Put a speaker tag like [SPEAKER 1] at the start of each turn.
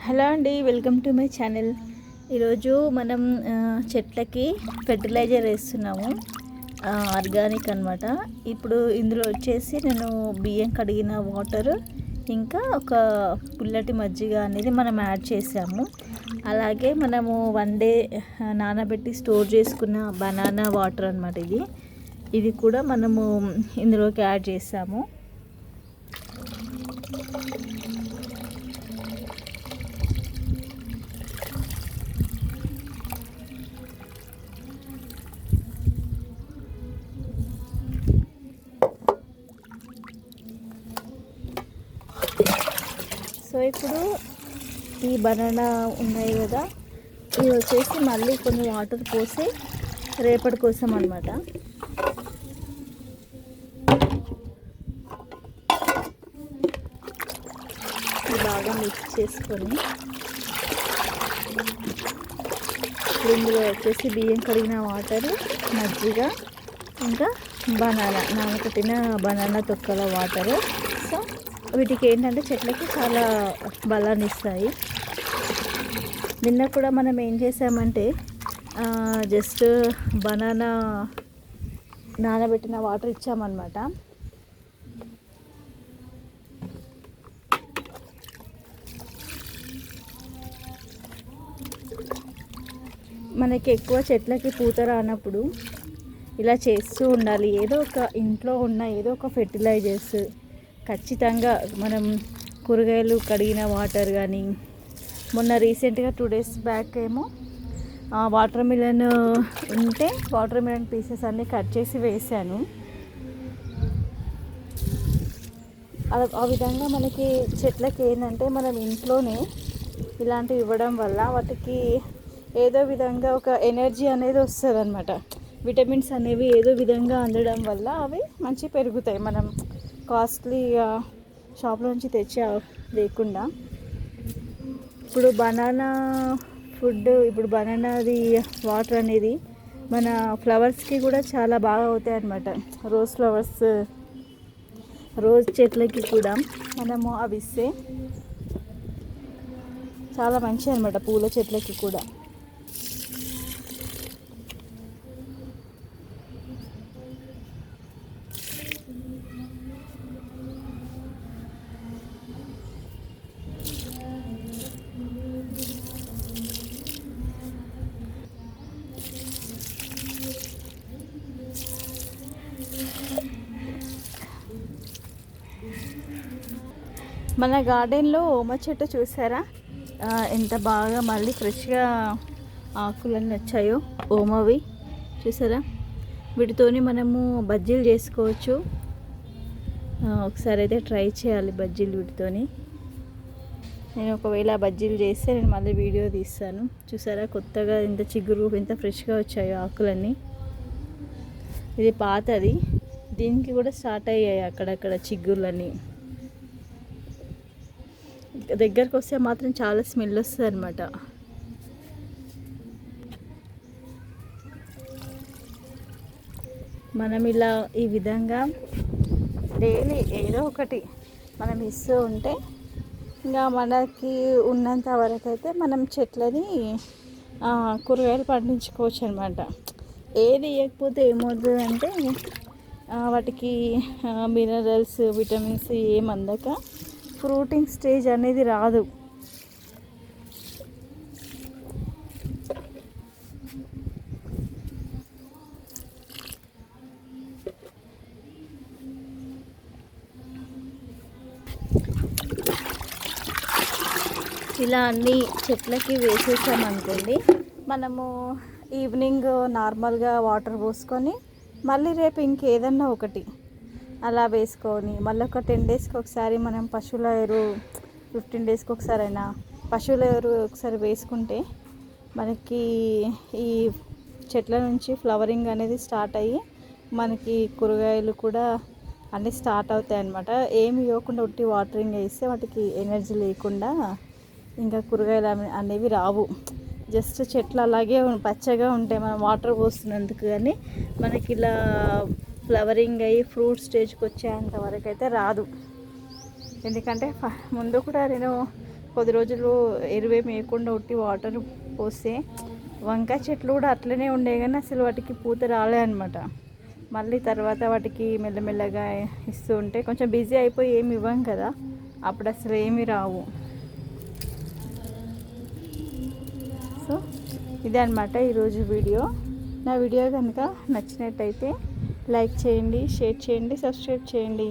[SPEAKER 1] Hello అండి, welcome to my channel. ఈరోజు మనం చెట్లకి ఫెర్టిలైజర్ వేస్తున్నాము, ఆర్గానిక్ అనమాట. ఇప్పుడు ఇందులో వచ్చేసి నేను బియ్యం కడిగిన వాటర్ ఇంకా ఒక పుల్లటి మజ్జిగ అనేది మనం యాడ్ చేసాము. అలాగే మనము 1 డే నానబెట్టి స్టోర్ చేసుకున్న బనానా వాటర్ అనమాట. ఇది కూడా మనము ఇందులోకి యాడ్ చేసాము. సో ఇప్పుడు ఈ బనానా ఉన్నాయి కదా, ఇవి వచ్చేసి మళ్ళీ కొన్ని వాటర్ పోసి రేపటి కోసం అనమాట. బాగా మిక్స్ చేసుకొని ఇందులో వచ్చేసి బియ్యం కడిగిన వాటర్, మజ్జిగ, ఇంకా నానబెట్టిన బనానా తొక్కల వాటర్. సో వీటికి ఏంటంటే చెట్లకి చాలా బలాన్ని ఇస్తాయి. నిన్న కూడా మనం ఏం చేసామంటే జస్ట్ బనానా నానబెట్టిన వాటర్ ఇచ్చామన్నమాట. మనకి ఎక్కువ చెట్లకి పూత రానప్పుడు ఇలా చేస్తూ ఉండాలి. ఏదో ఒక ఇంట్లో ఉన్న ఏదో ఒక ఫెర్టిలైజర్స్ ఖచ్చితంగా మనం కూరగాయలు కడిగిన వాటర్ కానీ, మొన్న రీసెంట్గా 2 days బ్యాక్ ఏమో వాటర్ మిలన్ ఉంటే వాటర్ మిలన్ పీసెస్ అన్నీ కట్ చేసి వేసాను. ఆ విధంగా మనకి చెట్లకి ఏంటంటే మనం ఇంట్లోనే ఇలాంటివి ఇవ్వడం వల్ల వాటికి ఏదో విధంగా ఒక ఎనర్జీ అనేది వస్తుంది అనమాట. విటమిన్స్ అనేవి ఏదో విధంగా అందడం వల్ల అవి మంచి పెరుగుతాయి. మనం కాస్ట్లీ షాప్లో నుంచి తెచ్చే లేకుండా ఇప్పుడు బనానా ఫుడ్, ఇప్పుడు బనానాది వాటర్ అనేది మన ఫ్లవర్స్కి కూడా చాలా బాగా అవుతాయి అన్నమాట. రోజ్ చెట్లకి కూడా మనము అవి ఇస్తే చాలా మంచి అన్నమాట, పూల చెట్లకి కూడా. మన గార్డెన్లో ఓమ చెట్టు చూసారా, ఎంత బాగా మళ్ళీ ఫ్రెష్గా ఆకులన్నీ వచ్చాయో ఓమవి చూసారా. వీటితోని మనము బజ్జీలు చేసుకోవచ్చు. ఒకసారి అయితే ట్రై చేయాలి బజ్జీలు వీటితోని. నేను ఒకవేళ బజ్జీలు చేస్తే నేను మళ్ళీ వీడియో తీస్తాను. చూసారా కొత్తగా ఎంత చిగురు, ఎంత ఫ్రెష్గా వచ్చాయో ఆకులన్నీ. ఇది పాతది, దీనికి కూడా స్టార్ట్ అయ్యాయి అక్కడక్కడ చిగుర్లన్నీ. దగ్గరకు వస్తే మాత్రం చాలా స్మెల్ వస్తుంది అనమాట. మనం ఇలా ఈ విధంగా డైలీ ఏదో ఒకటి మనం ఇస్తూ ఉంటే ఇంకా మనకి ఉన్నంత వరకు అయితే మనం చెట్లని కూరగాయలు పండించుకోవచ్చు అనమాట. ఏది ఇవ్వకపోతే ఏమవుతుందంటే వాటికి మినరల్స్, విటమిన్స్ ఏం అందక ఫ్రూటింగ్ స్టేజ్ అనేది రాదు. ఇలా అన్ని చెట్లకి వేసేసామనుకోండి, మనము ఈవినింగ్ నార్మల్గా వాటర్ పోసుకొని మళ్ళీ రేపు ఇంకేదన్నా ఒకటి అలా వేసుకొని మళ్ళీ ఒక 10 daysకి ఒకసారి మనం పశువుల ఎరువు, 15 daysకి ఒకసారి అయినా పశువుల ఎరువు ఒకసారి వేసుకుంటే మనకి ఈ చెట్ల నుంచి ఫ్లవరింగ్ అనేది స్టార్ట్ అయ్యి మనకి కూరగాయలు కూడా అన్నీ స్టార్ట్ అవుతాయి అన్నమాట. ఏమి ఇవ్వకుండా ఉట్టి వాటరింగ్ వేస్తే వాటికి ఎనర్జీ లేకుండా ఇంకా కూరగాయలు అనేవి రావు. జస్ట్ చెట్లు అలాగే పచ్చగా ఉంటాయి మనం వాటర్ పోస్తున్నందుకు. కానీ మనకి ఇలా ఫ్లవరింగ్ అయ్యి ఫ్రూట్ స్టేజ్కి వచ్చేంత వరకు అయితే రాదు. ఎందుకంటే ముందు కూడా నేను కొద్ది రోజులు ఎరువేమి వేయకుండా ఉట్టి వాటర్ పోస్తే వంకాయ చెట్లు కూడా అట్లనే ఉండే కానీ అసలు వాటికి పూత రాలే అనమాట. మళ్ళీ తర్వాత వాటికి మెల్లమెల్లగా ఇస్తూ ఉంటే కొంచెం బిజీ అయిపోయి ఏమి ఇవ్వం కదా, అప్పుడు అసలు ఏమి రావు. సో ఇదే అనమాట ఈరోజు వీడియో. నా వీడియో కనుక నచ్చినట్టయితే లైక్ చేయండి, షేర్ చేయండి, సబ్స్క్రైబ్ చేయండి.